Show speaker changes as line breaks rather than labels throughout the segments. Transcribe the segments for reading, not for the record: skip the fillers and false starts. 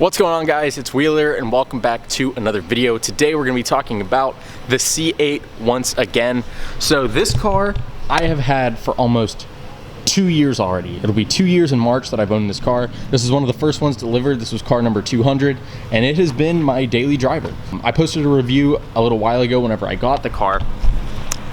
What's going on, guys? It's Wheeler and welcome back to another video. Today we're going to be talking about the C8 once again. So this car I have had for almost 2 years already. It'll be 2 years in March that I've owned this car. This is one of the first ones delivered. This was car number 200 and it has been my daily driver. I posted a review a little while ago whenever I got the car,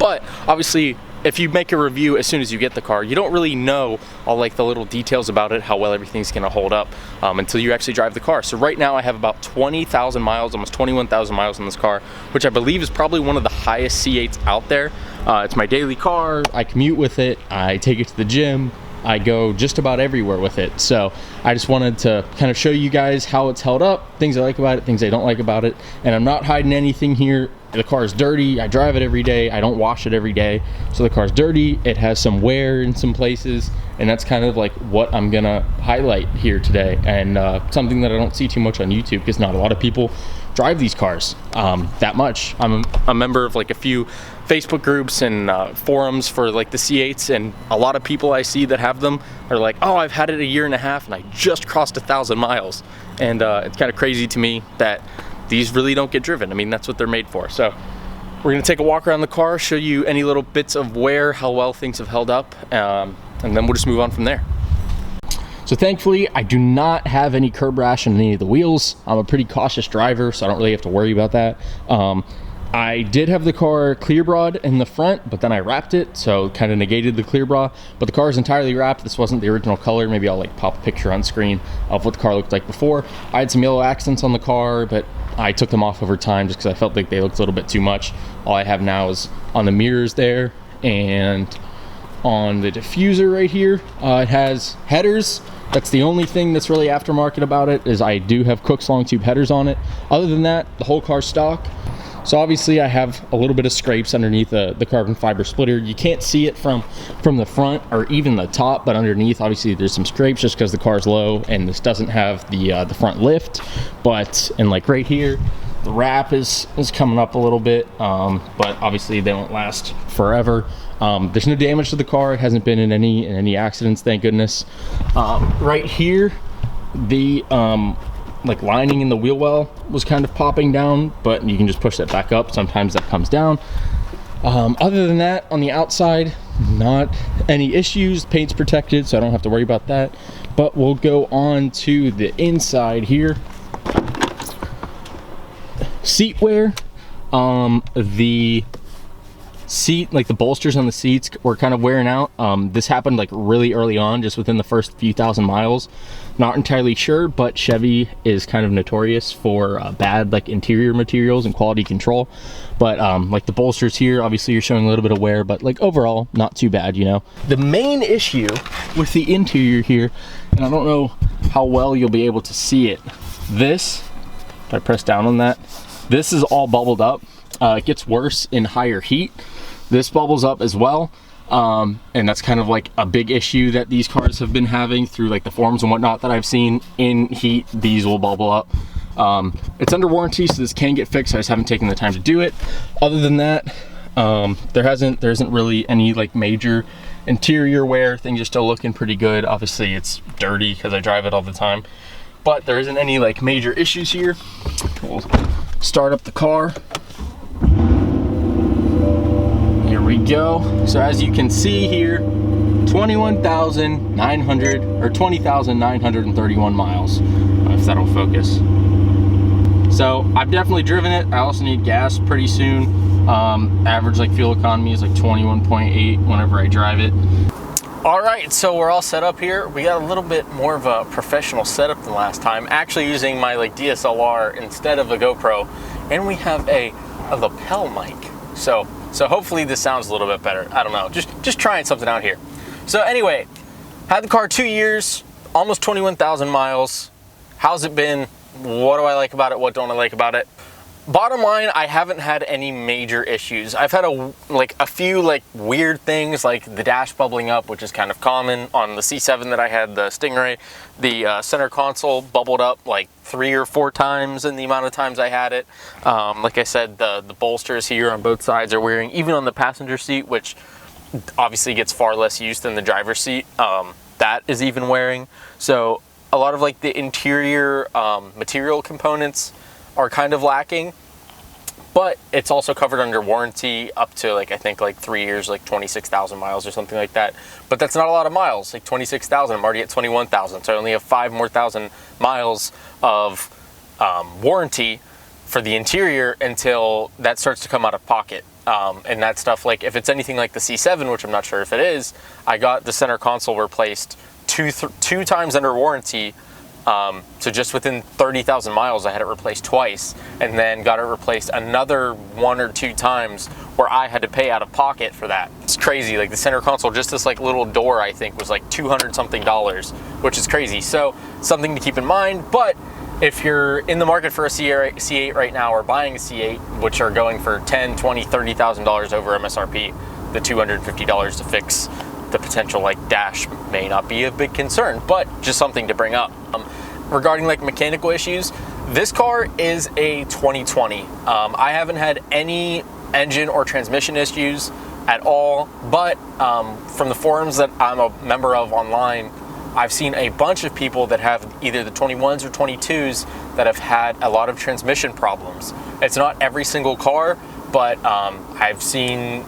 but obviously if you make a review as soon as you get the car, you don't really know all like the little details about it, how well everything's gonna hold up until you actually drive the car. So right now I have about 20,000 miles, almost 21,000 miles on this car, which I believe is probably one of the highest C8s out there. It's my daily car. I commute with it. I take it to the gym. I go just about everywhere with it. So I just wanted to kind of show you guys how it's held up, things I like about it, things I don't like about it. And I'm not hiding anything here. The car is dirty. I drive it every day. I don't wash it every day. So the car's dirty. It has some wear in some places. And that's kind of like what I'm gonna highlight here today. And something that I don't see too much on YouTube because not a lot of people drive these cars that much. I'm a member of like a few Facebook groups and forums for like the C8s, and a lot of people I see that have them are like, oh, I've had it a year and a half and I just crossed 1,000 miles. And it's kind of crazy to me that these really don't get driven. I mean, that's what they're made for. So we're gonna take a walk around the car, show you any little bits of wear, how well things have held up, and then we'll just move on from there. So thankfully, I do not have any curb rash on any of the wheels. I'm a pretty cautious driver, so I don't really have to worry about that. I did have the car clear bra'd in the front, but then I wrapped it, so kind of negated the clear bra. But the car is entirely wrapped. This wasn't the original color. Maybe I'll like pop a picture on screen of what the car looked like before. I had some yellow accents on the car, but I took them off over time just because I felt like they looked a little bit too much. All I have now is on the mirrors there, and on the diffuser right here, it has headers. That's the only thing that's really aftermarket about it, is I do have Cook's long tube headers on it. Other than that, the whole car's stock. So obviously I have a little bit of scrapes underneath the carbon fiber splitter. You can't see it from the front or even the top, but underneath obviously there's some scrapes just because the car's low and this doesn't have the front lift. And like right here, the wrap is coming up a little bit, but obviously they won't last forever. There's no damage to the car. It hasn't been in any accidents, thank goodness. Right here, the like lining in the wheel well was kind of popping down, but you can just push that back up. Sometimes that comes down. Other than that, on the outside, not any issues. Paint's protected, so I don't have to worry about that. But we'll go on to the inside here. Seat wear. The seat, like the bolsters on the seats were kind of wearing out. This happened like really early on, just within the first few thousand miles. Not entirely sure, but Chevy is kind of notorious for bad like interior materials and quality control. But like the bolsters here, obviously you're showing a little bit of wear, but like overall not too bad, you know. The main issue with the interior here, and I don't know how well you'll be able to see it, this, if I press down on that, this is all bubbled up. It gets worse in higher heat. This bubbles up as well, and that's kind of like a big issue that these cars have been having through like the forums and whatnot that I've seen. In heat, these will bubble up. It's under warranty, so this can get fixed. I just haven't taken the time to do it. Other than that, there isn't really any like major interior wear. Things are still looking pretty good. Obviously it's dirty because I drive it all the time, but there isn't any like major issues here. We'll start up the car. Here we go. So as you can see here, 21,900 or 20,931 miles, if that'll focus. So I've definitely driven it. I also need gas pretty soon. Average like fuel economy is like 21.8 whenever I drive it. All right, so we're all set up here. We got a little bit more of a professional setup than last time, actually using my like DSLR instead of a GoPro, and we have a lapel mic. So hopefully this sounds a little bit better. I don't know, just trying something out here. So anyway, had the car 2 years, almost 21,000 miles. How's it been? What do I like about it? What don't I like about it? Bottom line, I haven't had any major issues. I've had a few like weird things, like the dash bubbling up, which is kind of common on the C7 that I had, the Stingray. The center console bubbled up like 3 or 4 times in the amount of times I had it. Like I said, the bolsters here on both sides are wearing, even on the passenger seat, which obviously gets far less use than the driver's seat. That is even wearing. So a lot of like the interior material components are kind of lacking, but it's also covered under warranty up to like, I think like 3 years, like 26,000 miles or something like that. But that's not a lot of miles, like 26,000, I'm already at 21,000. So I only have 5,000 more miles of warranty for the interior until that starts to come out of pocket. And that stuff, like if it's anything like the C7, which I'm not sure if it is, I got the center console replaced two times under warranty. So just within 30,000 miles, I had it replaced twice, and then got it replaced another 1 or 2 times where I had to pay out of pocket for that. It's crazy. Like the center console, just this like little door, I think was like $200 something, which is crazy. So something to keep in mind. But if you're in the market for a C8 right now, or buying a C8, which are going for $10,000, $20,000, $30,000 over MSRP, the $250 to fix the potential like dash may not be a big concern, but just something to bring up. Regarding like mechanical issues, this car is a 2020. I haven't had any engine or transmission issues at all, but from the forums that I'm a member of online, I've seen a bunch of people that have either the 21s or 22s that have had a lot of transmission problems. It's not every single car, but I've seen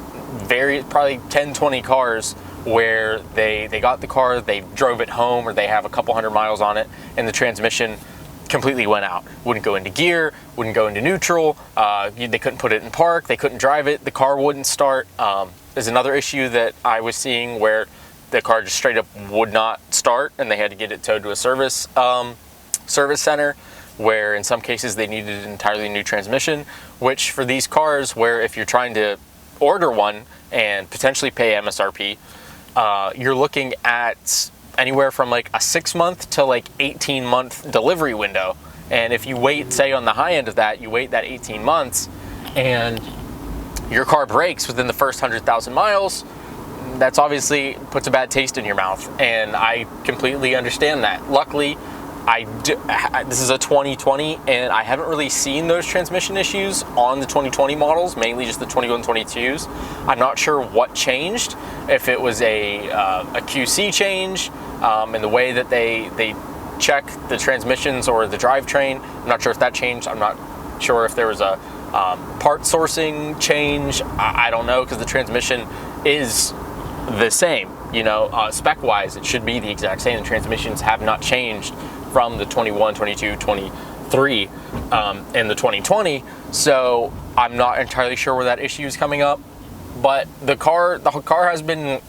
probably 10, 20 cars where they got the car, they drove it home, or they have a couple hundred miles on it, and the transmission completely went out. Wouldn't go into gear, wouldn't go into neutral, they couldn't put it in park, they couldn't drive it, the car wouldn't start. There's another issue that I was seeing where the car just straight up would not start, and they had to get it towed to a service center, where in some cases they needed an entirely new transmission, which for these cars, where if you're trying to order one and potentially pay MSRP, you're looking at anywhere from like a 6-month to like 18-month delivery window. And if you wait, say on the high end of that, you wait that 18 months and your car breaks within the first 100,000 miles, that's obviously puts a bad taste in your mouth. And I completely understand that. Luckily, this is a 2020, and I haven't really seen those transmission issues on the 2020 models, mainly just the 21, 22s. I'm not sure what changed, if it was a QC change in the way that they check the transmissions or the drivetrain. I'm not sure if that changed. I'm not sure if there was a part sourcing change. I don't know, because the transmission is the same. You know, spec-wise, it should be the exact same. The transmissions have not changed from the 21, 22, 23, and the 2020. So I'm not entirely sure where that issue is coming up. But the car has been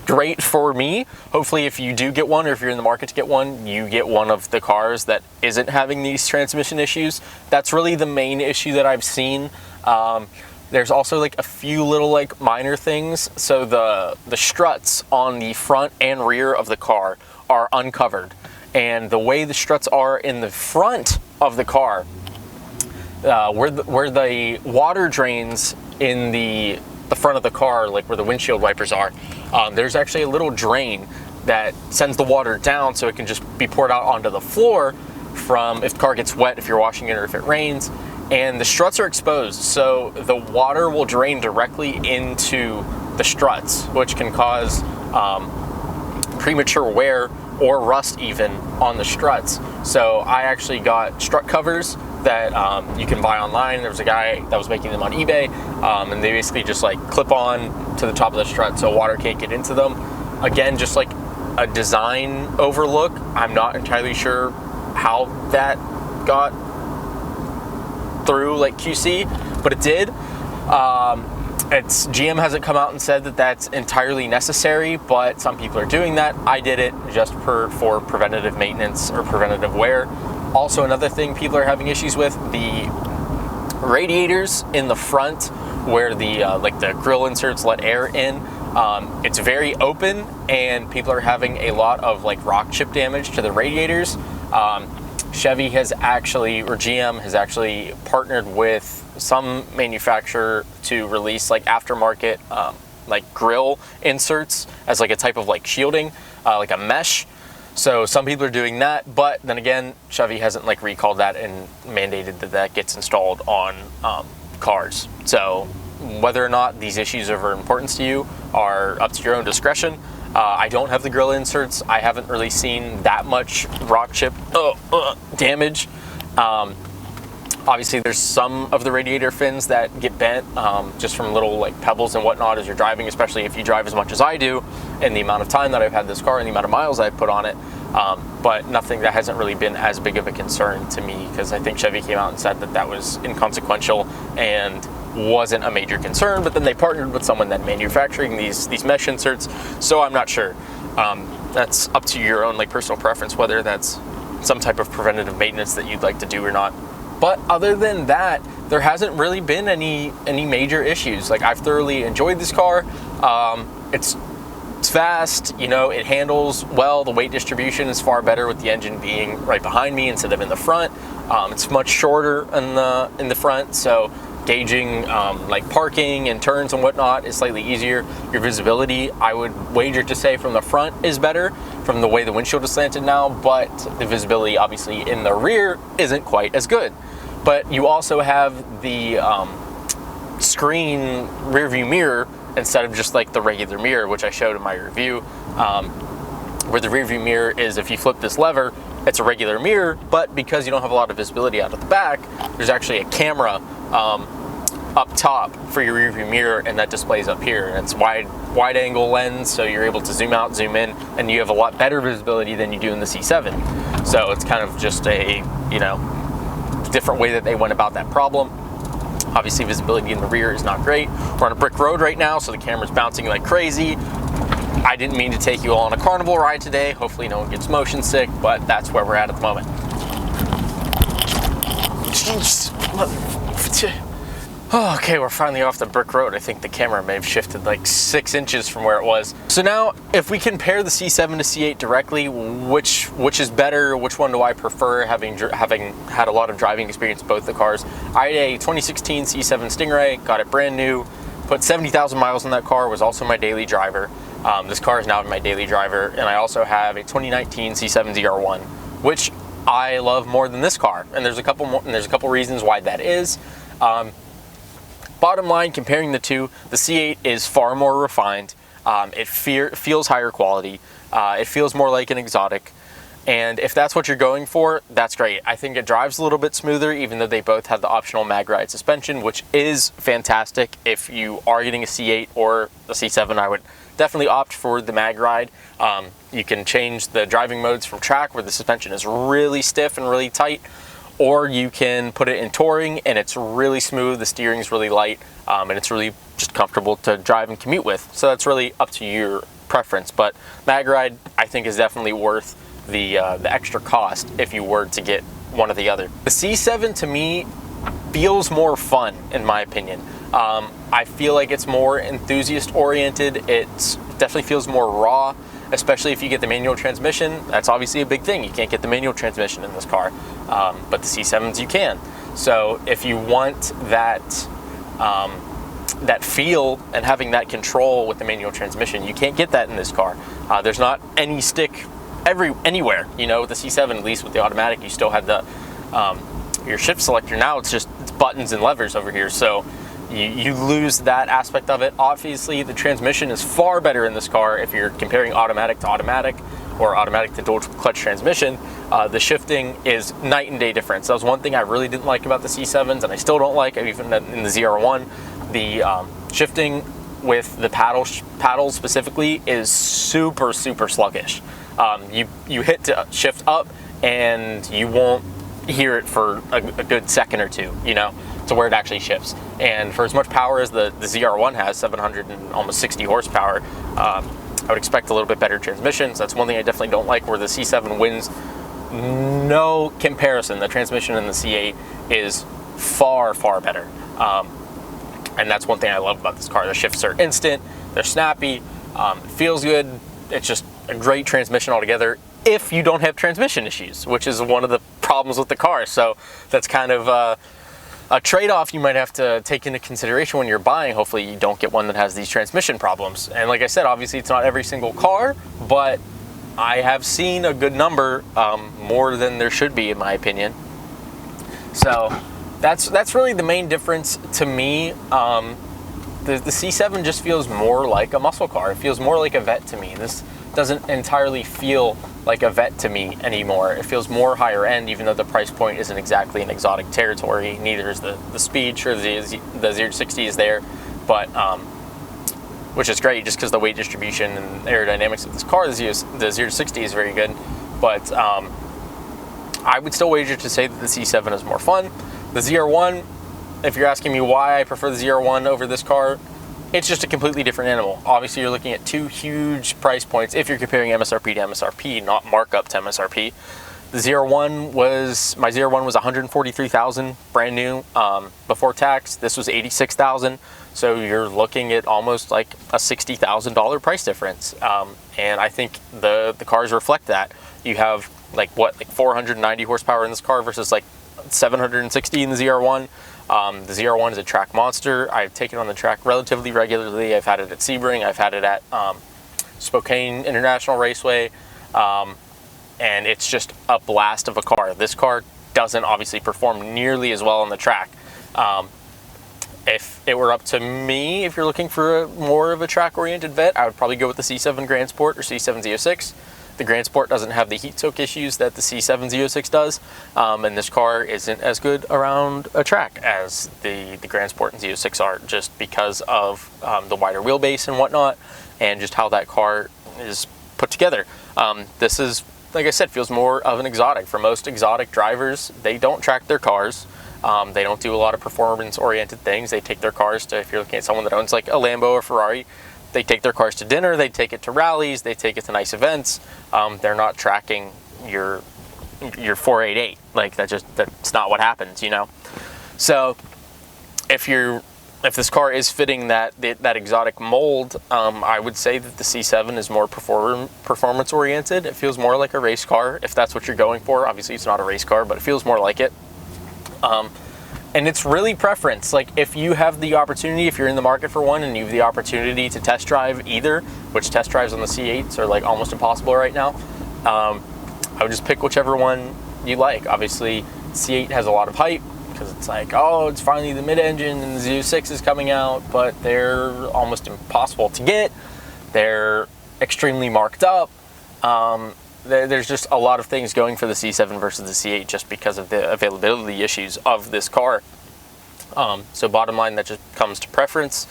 great for me. Hopefully, if you do get one, or if you're in the market to get one, you get one of the cars that isn't having these transmission issues. That's really the main issue that I've seen. There's also like a few little like minor things. So the struts on the front and rear of the car are uncovered, and the way the struts are in the front of the car, where the water drains in the front of the car, like where the windshield wipers are, there's actually a little drain that sends the water down so it can just be poured out onto the floor from if the car gets wet, if you're washing it, or if it rains. And the struts are exposed, so the water will drain directly into the struts, which can cause premature wear or rust even on the struts. So I actually got strut covers that you can buy online. There was a guy that was making them on eBay, and they basically just like clip on to the top of the strut so water can't get into them. Again, just like a design overlook. I'm not entirely sure how that got through like QC, but it did. GM hasn't come out and said that that's entirely necessary, but some people are doing that. I did it just for preventative maintenance or preventative wear. Also, another thing people are having issues with, the radiators in the front where the like the grill inserts let air in. It's very open, and people are having a lot of like rock chip damage to the radiators. Chevy has actually, or GM has actually partnered with some manufacturer to release like aftermarket like grill inserts as like a type of like shielding, like a mesh. So some people are doing that, but then again, Chevy hasn't like recalled that and mandated that that gets installed on cars. So whether or not these issues are of importance to you are up to your own discretion.
I don't have the grill inserts. I haven't really seen that much rock chip damage. Obviously, there's some of the radiator fins that get bent just from little like pebbles and whatnot as you're driving, especially if you drive as much as I do and the amount of time that I've had this car and the amount of miles I've put on it. But nothing that hasn't really been as big of a concern to me, because I think Chevy came out and said that that was inconsequential and wasn't a major concern, but then they partnered with someone that manufacturing these mesh inserts, so I'm not sure. That's up to your own like personal preference, whether that's some type of preventative maintenance that you'd like to do or not. But other than that, there hasn't really been any major issues. Like, I've thoroughly enjoyed this car. It's fast, you know, it handles well. The weight distribution is far better with the engine being right behind me instead of in the front. It's much shorter in the front, so gauging like parking and turns and whatnot is slightly easier. Your visibility, I would wager to say from the front is better from the way the windshield is slanted now, but the visibility obviously in the rear isn't quite as good. But you also have the screen rear view mirror instead of just like the regular mirror, which I showed in my review, where the rear view mirror is, if you flip this lever, it's a regular mirror, but because you don't have a lot of visibility out of the back, there's actually a camera up top for your rear view mirror, and that displays up here, and it's wide angle lens, so you're able to zoom out, zoom in, and you have a lot better visibility than you do in the C7. So it's kind of just a, you know, different way that they went about that problem. Obviously, visibility in the rear is not great. We're on a brick road right now, so the camera's bouncing like crazy. I didn't mean to take you all on a carnival ride today. Hopefully no one gets motion sick, but that's where we're at the moment. Okay, we're finally off the brick road. I think the camera may have shifted like 6 inches from where it was. So now, if we compare the C7 to C8 directly, which is better? Which one do I prefer? Having had a lot of driving experience with both the cars, I had a 2016 C7 Stingray, got it brand new, put 70,000 miles on that car. Was also my daily driver. This car is now my daily driver, and I also have a 2019 C7 ZR1, which I love more than this car. And there's a couple reasons why that is. Bottom line, comparing the two, the C8 is far more refined. It feels higher quality. It feels more like an exotic. And if that's what you're going for, that's great. I think it drives a little bit smoother, even though they both have the optional mag ride suspension, which is fantastic. If you are getting a C8 or a C7, I would definitely opt for the mag ride. You can change the driving modes from track, where the suspension is really stiff and really tight, or you can put it in touring and it's really smooth, the steering is really light, and it's really just comfortable to drive and commute with. So that's really up to your preference, but mag ride I think is definitely worth the extra cost if you were to get one or the other. The C7 to me feels more fun, in my opinion. I feel like it's more enthusiast oriented. It definitely feels more raw, especially if you get the manual transmission. That's obviously a big thing. You can't get the manual transmission in this car, but the C7s you can. So if you want that that feel and having that control with the manual transmission, you can't get that in this car. There's not any stick anywhere. You know, with the C7, at least with the automatic, you still had the your shift selector. Now it's buttons and levers over here. So you lose that aspect of it. Obviously, the transmission is far better in this car if you're comparing automatic to automatic or automatic to dual clutch transmission. The shifting is night and day difference. That was one thing I really didn't like about the C7s, and I still don't like, even in the ZR1. The shifting with the paddles specifically is super sluggish. You hit to shift up and you won't hear it for a good second or two, you know, to where it actually shifts. And for as much power as the ZR1 has, 760 horsepower, I would expect a little bit better transmission. So that's one thing I definitely don't like, where the C7 wins no comparison. The transmission in the C8 is far better. And that's one thing I love about this car. The shifts are instant, they're snappy, it feels good. It's just a great transmission altogether, if you don't have transmission issues, which is one of the problems with the car. So that's kind of a trade-off you might have to take into consideration when you're buying. Hopefully you don't get one that has these transmission problems. And like I said, obviously it's not every single car, but I have seen a good number, more than there should be, in my opinion. So that's really the main difference to me. the C7 just feels more like a muscle car. It feels more like a Vette to me. This doesn't entirely feel like a Vette to me anymore. It feels more higher end, even though the price point isn't exactly in exotic territory. Neither is the speed. Sure, the 0 to 60 is there, but which is great just because the weight distribution and aerodynamics of this car, the 0 to 60 is very good. But I would still wager to say that the C7 is more fun. The ZR1, if you're asking me why I prefer the ZR1 over this car, it's just a completely different animal. Obviously, you're looking at two huge price points if you're comparing MSRP to MSRP, not markup to MSRP. The ZR1 was, my ZR1 was $143,000 brand new before tax. This was $86,000. So you're looking at almost like a $60,000 price difference. And I think the cars reflect that. You have like 490 horsepower in this car versus like 760 in the ZR1. The ZR1 is a track monster. I've taken it on the track relatively regularly. I've had it at Sebring. I've had it at Spokane International Raceway. And it's just a blast of a car. This car doesn't obviously perform nearly as well on the track. If it were up to me, if you're looking for more of a track-oriented Vette, I would probably go with the C7 Grand Sport or C7 Z06. The Grand Sport doesn't have the heat soak issues that the C7 Z06 does, and this car isn't as good around a track as the Grand Sport and Z06 are, just because of the wider wheelbase and whatnot, and just how that car is put together. This is, like I said, feels more of an exotic. For most exotic drivers, they don't track their cars. They don't do a lot of performance-oriented things. They take their cars to, if you're looking at someone that owns like a Lambo or Ferrari, they take their cars to dinner, they take it to rallies, they take it to nice events. They're not tracking your 488. Like that's not what happens, you know? So if this car is fitting that exotic mold, I would say that the C7 is more performance oriented. It feels more like a race car if that's what you're going for. Obviously it's not a race car, but it feels more like it. And it's really preference. Like if you have the opportunity, if you're in the market for one and you have the opportunity to test drive either, which test drives on the C8s are like almost impossible right now, I would just pick whichever one you like. Obviously C8 has a lot of hype because it's like, oh, it's finally the mid-engine and the Z06 is coming out, but they're almost impossible to get. They're extremely marked up. There's just a lot of things going for the C7 versus the C8 just because of the availability issues of this car. So bottom line, that just comes to preference.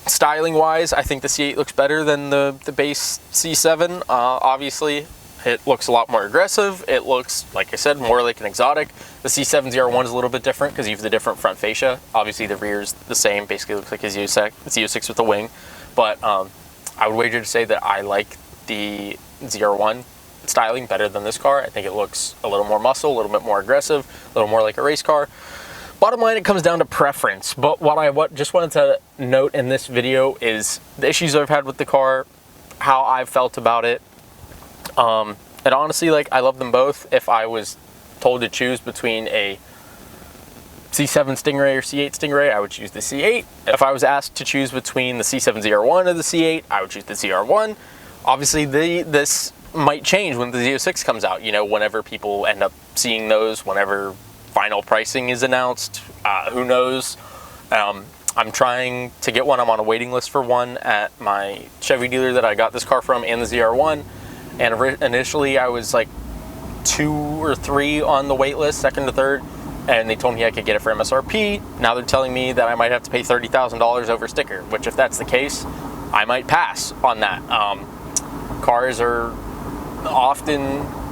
Styling wise, I think the C8 looks better than the base C7. Obviously, it looks a lot more aggressive. It looks, like I said, more like an exotic. The C7 ZR1 is a little bit different because you have the different front fascia. Obviously, the rear is the same. Basically, looks like a Z06 with a wing. But I would wager to say that I like the ZR1 styling better than this car. I think it looks a little more muscle, a little bit more aggressive, a little more like a race car. Bottom line, it comes down to preference. But what I just wanted to note in this video is the issues I've had with the car, how I've felt about it. And honestly, like, I love them both. If I was told to choose between a C7 Stingray or C8 Stingray, I would choose the C8. If I was asked to choose between the C7 ZR1 or the C8, I would choose the ZR1. Obviously, this might change when the Z06 comes out, you know, whenever people end up seeing those, whenever final pricing is announced, who knows. I'm trying to get one. I'm on a waiting list for one at my Chevy dealer that I got this car from and the ZR1. And initially I was like 2 or 3 on the wait list, second to third, and they told me I could get it for MSRP. Now they're telling me that I might have to pay $30,000 over sticker, which if that's the case, I might pass on that. Cars are often,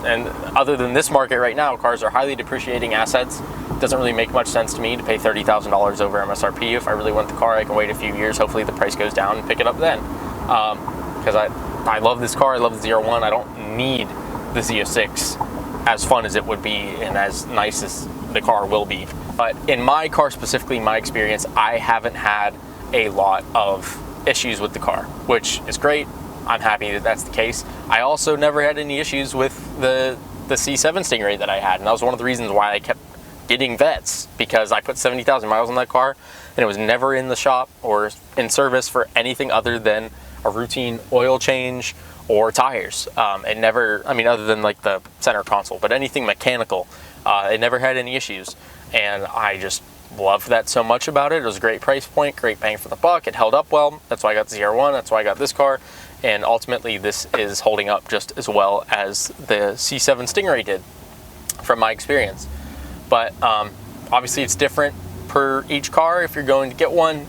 and other than this market right now, cars are highly depreciating assets. It doesn't really make much sense to me to pay $30,000 over MSRP. If I really want the car, I can wait a few years. Hopefully the price goes down and pick it up then. Because I love this car. I love the ZR1. I don't need the Z06, as fun as it would be and as nice as the car will be. But in my car specifically, my experience, I haven't had a lot of issues with the car, which is great. I'm happy that that's the case. I also never had any issues with the C7 Stingray that I had, and that was one of the reasons why I kept getting Vettes, because I put 70,000 miles on that car, and it was never in the shop or in service for anything other than a routine oil change or tires. It never, I mean, other than like the center console, but anything mechanical, it never had any issues. And I just loved that so much about it. It was a great price point, great bang for the buck. It held up well. That's why I got the ZR1. That's why I got this car. And ultimately, this is holding up just as well as the C7 Stingray did, from my experience. But obviously, it's different per each car. If you're going to get one,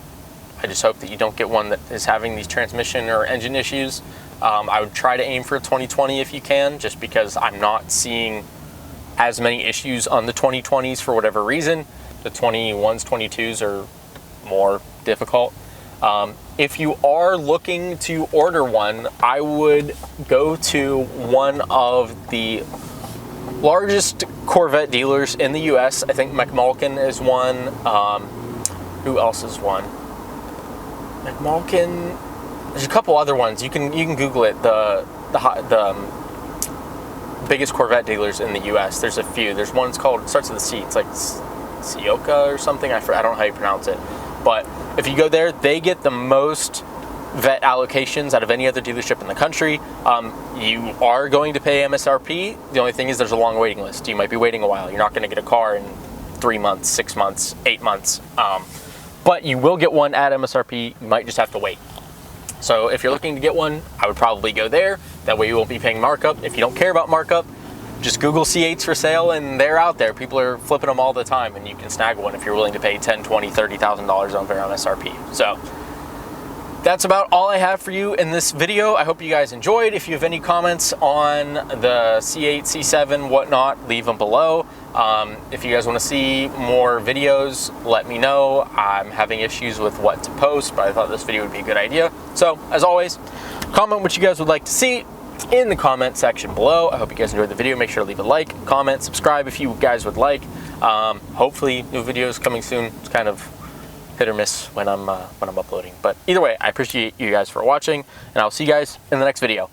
I just hope that you don't get one that is having these transmission or engine issues. I would try to aim for a 2020 if you can, just because I'm not seeing as many issues on the 2020s for whatever reason. The 21s, 22s are more difficult. If you are looking to order one, I would go to one of the largest Corvette dealers in the US. I think McMulkin is one. Who else is one? McMulkin. There's a couple other ones. You can Google it. The biggest Corvette dealers in the US. There's a few. There's one. It's called. It starts with a C. It's like Sioka or something. I don't know how you pronounce it. But if you go there, they get the most vet allocations out of any other dealership in the country. You are going to pay MSRP. The only thing is there's a long waiting list. You might be waiting a while. You're not going to get a car in 3 months, 6 months, 8 months. But you will get one at MSRP. You might just have to wait. So if you're looking to get one, I would probably go there. That way you won't be paying markup. If you don't care about markup, just Google C8s for sale and they're out there. People are flipping them all the time and you can snag one if you're willing to pay $10,000, $20,000, $30,000 on their MSRP. So that's about all I have for you in this video. I hope you guys enjoyed. If you have any comments on the C8, C7, whatnot, leave them below. If you guys want to see more videos, let me know. I'm having issues with what to post, but I thought this video would be a good idea. So, as always, comment what you guys would like to see in the comment section below. I hope you guys enjoyed the video. Make sure to leave a like, comment, subscribe if you guys would like. Hopefully, new videos coming soon. It's kind of hit or miss when I'm uploading. But either way, I appreciate you guys for watching, and I'll see you guys in the next video.